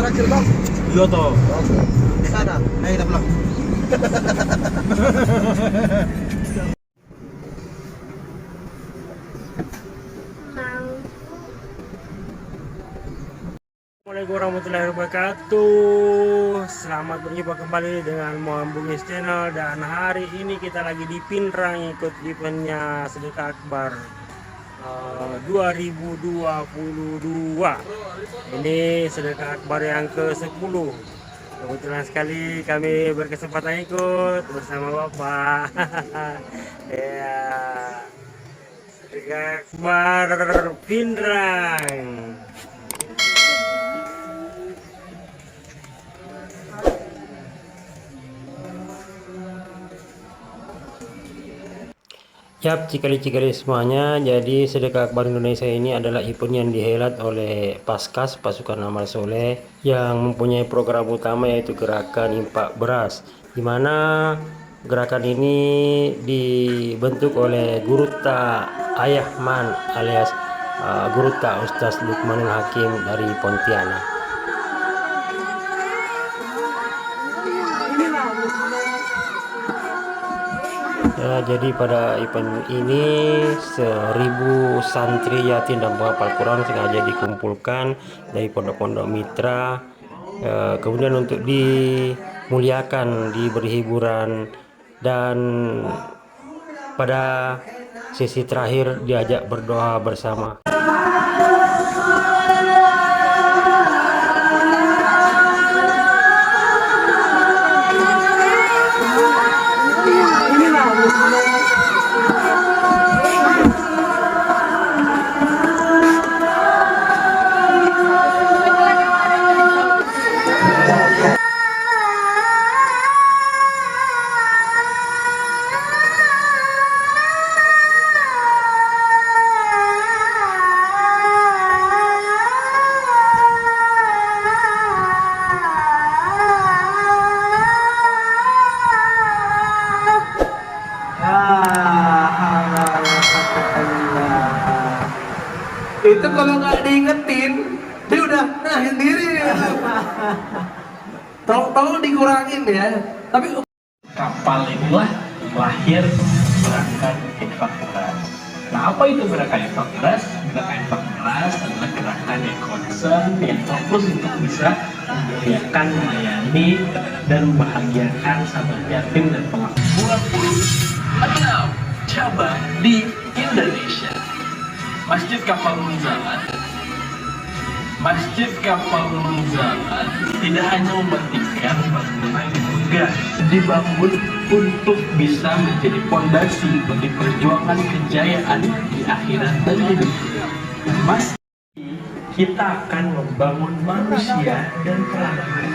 terakhir bang. Iya toh. Oke. Di sana. Ayo kita pulang. Assalamualaikum warahmatullahi wabarakatuh. Selamat berjumpa kembali dengan Muhammad Bugis Channel. Dan hari ini kita lagi di Pinrang ikut eventnya Sedekah Akbar 2022. Ini Sedekah Akbar yang ke-10. Kebetulan sekali kami berkesempatan ikut bersama Bapak. Ya, Sedekah Akbar Pinrang. Yap, cikali-cikali semuanya. Jadi Sedekah Akbar Indonesia ini adalah event yang dihelat oleh Paskas Pasukan Amal Soleh yang mempunyai program utama yaitu gerakan infak beras, di mana gerakan ini dibentuk oleh Gurutta Ayahman alias Gurutta Ustaz Lukmanul Hakim dari Pontianak. Ya, jadi pada event ini 1000 santri yatim dan penghafal Quran sengaja dikumpulkan dari pondok-pondok mitra, kemudian untuk dimuliakan, diberi hiburan, dan pada sesi terakhir diajak berdoa bersama. Itu kalau nggak diingetin, dia udah sendiri. Tolong dikurangin ya. Tapi kapal inilah lahir gerakan infak beras. Nah, apa itu gerakan infak beras? Gerakan infak beras adalah gerakan yang concern, yang fokus untuk bisa memuliakan, melayani, dan membahagiakan sahabat yatim dan penghafal. 26 cabang di Indonesia. Masjid Kapal Munzalat tidak hanya membuktikan bangunan yang megah, dibangun untuk bisa menjadi fondasi bagi perjuangan kejayaan di akhirat dan di dunia. Mas, kita akan membangun manusia dan peradaban.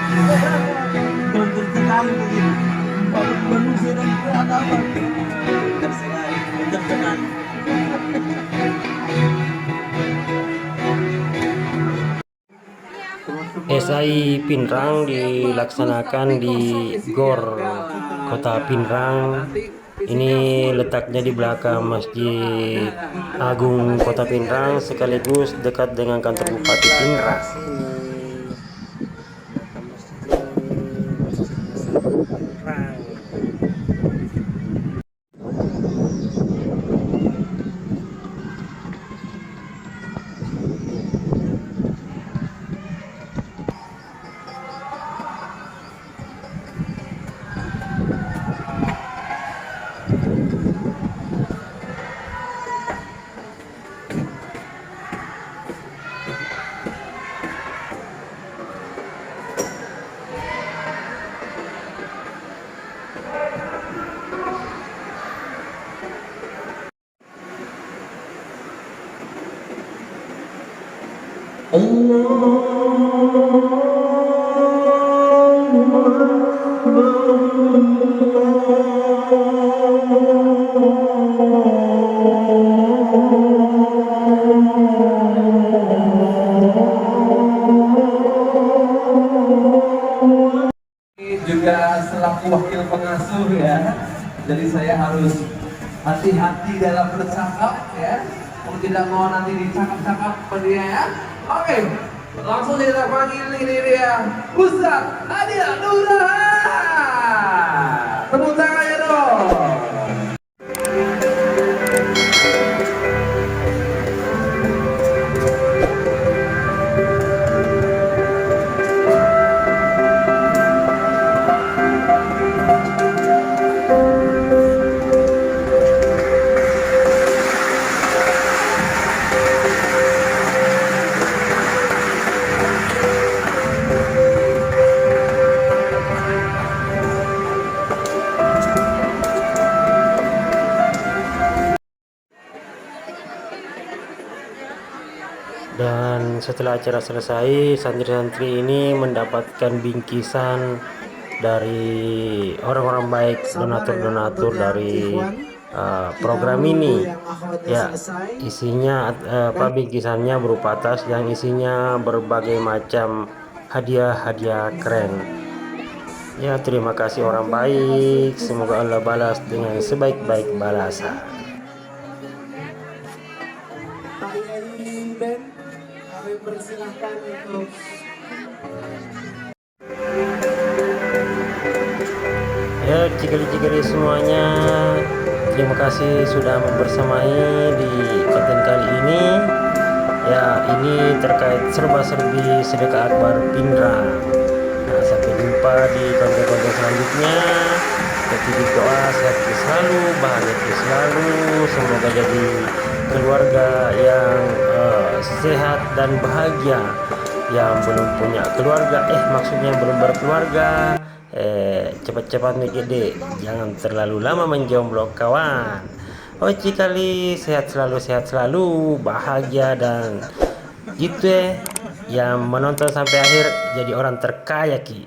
untuk sekali begini, bangun manusia dan peradaban. Tersekali, terkenal. SAI Pinrang dilaksanakan di GOR Kota Pinrang. Ini letaknya di belakang Masjid Agung Kota Pinrang, sekaligus dekat dengan kantor Bupati Pinrang. Juga selaku wakil pengasuh ya, jadi saya harus hati-hati dalam bercakap ya, mau tidak mau nanti dicakap-cakap sama dia ya. Oke, Langsung kita panggil ini dia Ustadz Adia Nugraha. Tepuk tangannya dong. Dan setelah acara selesai, santri-santri ini mendapatkan bingkisan dari orang-orang baik, donatur-donatur dari program ini. Ya, isinya bingkisannya berupa tas yang isinya berbagai macam hadiah-hadiah keren. Ya, terima kasih orang baik. Semoga Allah balas dengan sebaik-baik balasan. Pak Yai Ben, kami persilahkan untuk Ya, cikali-cikali semuanya, terima kasih sudah membersamai di konten kali ini. Ya, ini terkait serba-serbi sedekah akbar Pindra. Nah, sampai jumpa di konten-konten selanjutnya. Tetap doa sehat selalu, bahagia selalu. Semoga jadi keluarga yang sehat dan bahagia. Yang belum punya keluarga, maksudnya belum berkeluarga, cepat-cepat mikir deh, jangan terlalu lama menjomblo kawan. Oh cikali, sehat selalu, bahagia, dan gitu yang menonton sampai akhir jadi orang terkaya ki.